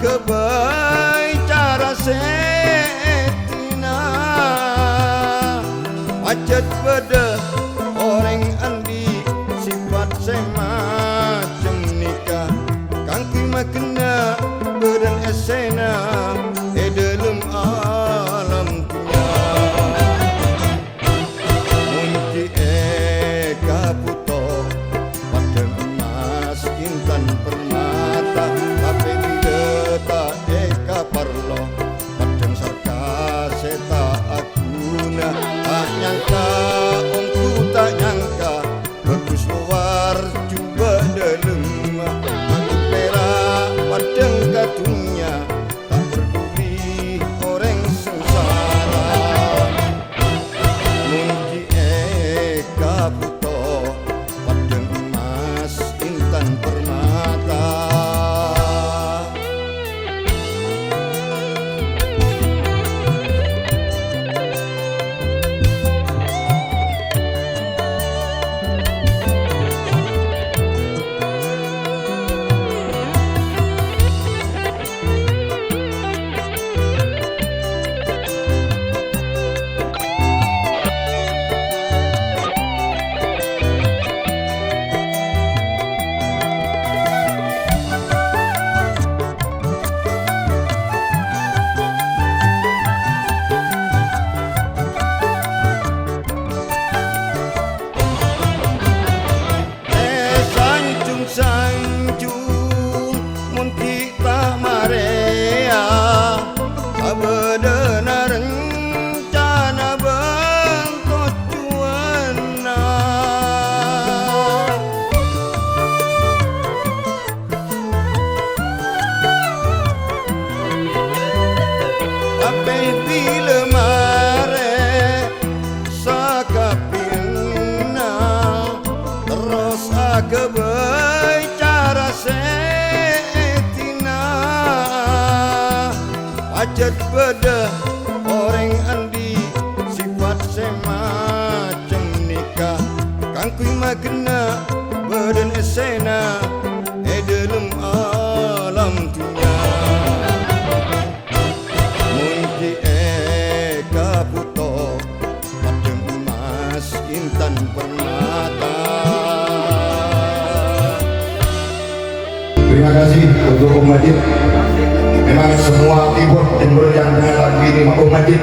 kebai cara setina macet beda orang andi sifat semacam nikah kangki makna beren esena dalam alam dunia munci eka puto padang emas intan permata tapi tidak tak eka parlo padang sarka seta aguna tak nyangka ongku tak nyangka bagus luar coba dalam aku perak padang katunya tak peduli orang sengsara munci eka puto padang emas intan permata. Sanjung mun kita marea sabedana rencana bentuk cuana ape bila mare sakapina terus agebai cara setina macet beda orang andi sifat semacam nikah kangkui magna beden esena dalam alam dunia munci eka puto padang emas intan permata. Terima kasih untuk Om Majid. Memang semua keyboard yang berjam dengan lagu ini Om Majid.